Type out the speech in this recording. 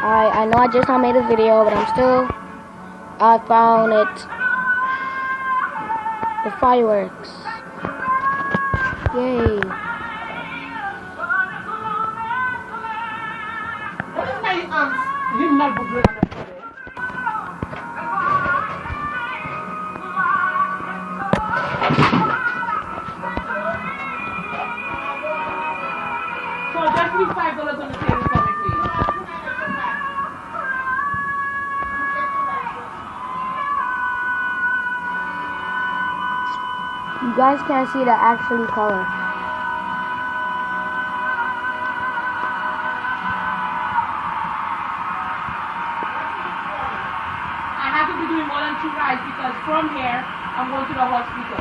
I know I just now made a video, but I found it. The fireworks. Yay. So just leave $5 on the table for me, please. You guys can't see the actual color. I have to be doing more than 2 rides because from here I'm going to the hospital.